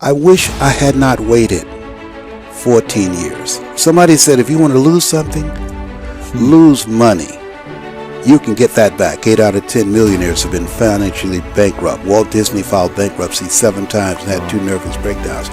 I wish I had not waited 14 years. Somebody said if you want to lose something, lose money. You can get that back. 8 out of 10 millionaires have been financially bankrupt. Walt Disney filed bankruptcy 7 times and had 2 nervous breakdowns.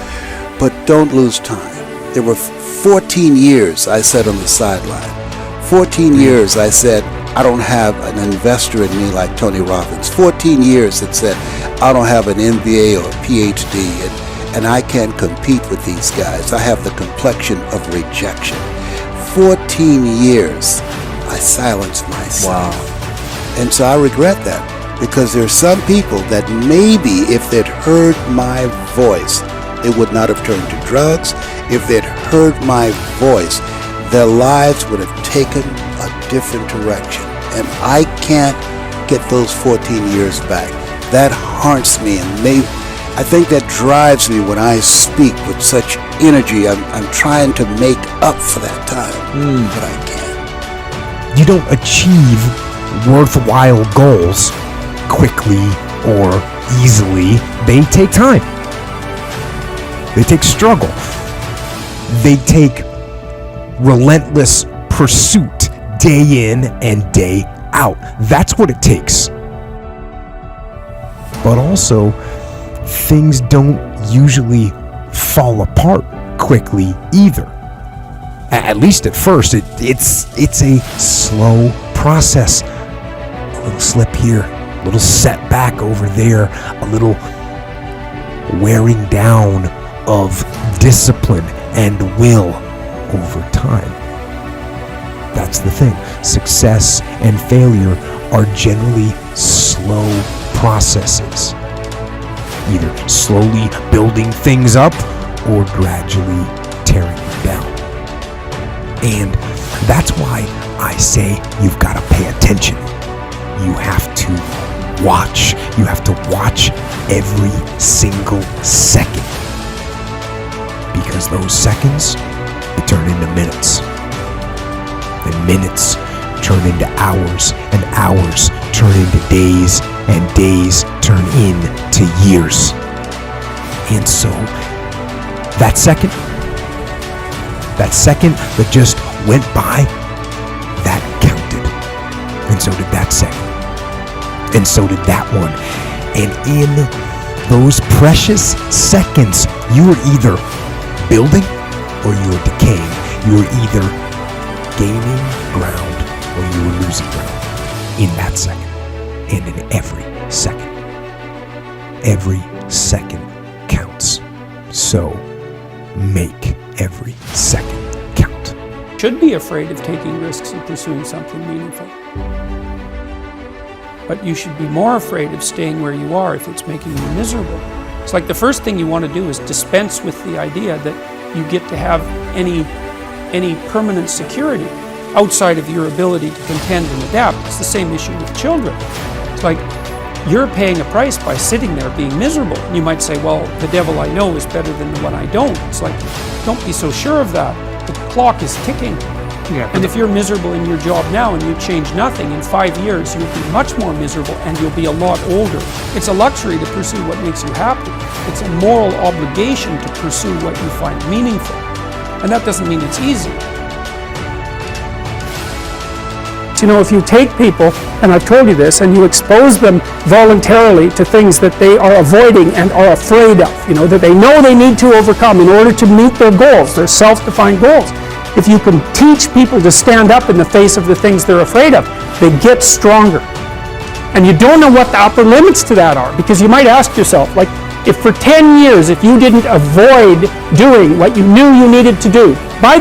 But don't lose time. There were 14 years I sat on the sideline. 14 years I said, I don't have an investor in me like Tony Robbins. 14 years that said, I don't have an MBA or a PhD, and I can't compete with these guys. I have the complexion of rejection. 14 years I silenced myself. Wow. And so I regret that, because there's some people that maybe if they'd heard my voice, they would not have turned to drugs. If they'd heard my voice, their lives would have taken a different direction. And I can't get those 14 years back. That haunts me, and I think that drives me when I speak with such energy. I'm trying to make up for that time, but I can't. You don't achieve worthwhile goals quickly or easily. They take time. They take struggle. They take relentless pursuit day in and day out. That's what it takes. But also, things don't usually fall apart quickly either. At least at first, it's a slow process. A little slip here, a little setback over there, a little wearing down of discipline and will over time. That's the thing. Success and failure are generally slow processes. Either slowly building things up or gradually tearing them down. And that's why I say you've got to pay attention. You have to watch. You have to watch every single second. Because those seconds, they turn into minutes. And minutes turn into hours, and hours turn into days, and days turn into years. And so, that second that just went by, that counted. And so did that second. And so did that one. And in those precious seconds, you were either building or you were decaying. You were either gaining ground or you were losing ground in that second, and in every second. Every second counts. So make every second count. Should be afraid of taking risks and pursuing something meaningful. But you should be more afraid of staying where you are if it's making you miserable. It's like the first thing you want to do is dispense with the idea that you get to have any permanent security outside of your ability to contend and adapt. It's the same issue with children. It's like you're paying a price by sitting there being miserable. You might say, well, the devil I know is better than the one I don't. It's like, don't be so sure of that. The clock is ticking. Yeah. And if you're miserable in your job now and you change nothing, in 5 years you'll be much more miserable and you'll be a lot older. It's a luxury to pursue what makes you happy. It's a moral obligation to pursue what you find meaningful. And that doesn't mean it's easy. You know, if you take people, and I've told you this, and you expose them voluntarily to things that they are avoiding and are afraid of, you know, that they know they need to overcome in order to meet their goals, their self-defined goals. If you can teach people to stand up in the face of the things they're afraid of, they get stronger. And you don't know what the upper limits to that are, because you might ask yourself, like, if for 10 years, if you didn't avoid doing what you knew you needed to do, by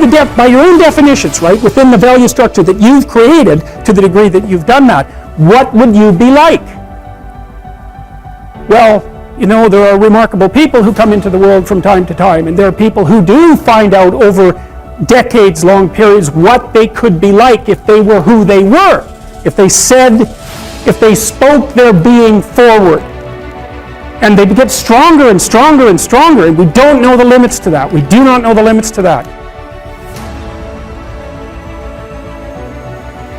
your own definitions, right, within the value structure that you've created, to the degree that you've done that, what would you be like? Well, you know, there are remarkable people who come into the world from time to time, and there are people who do find out over decades-long periods what they could be like if they were who they were, if they spoke their being forward. And they get stronger and stronger and stronger, and we don't know the limits to that. We do not know the limits to that.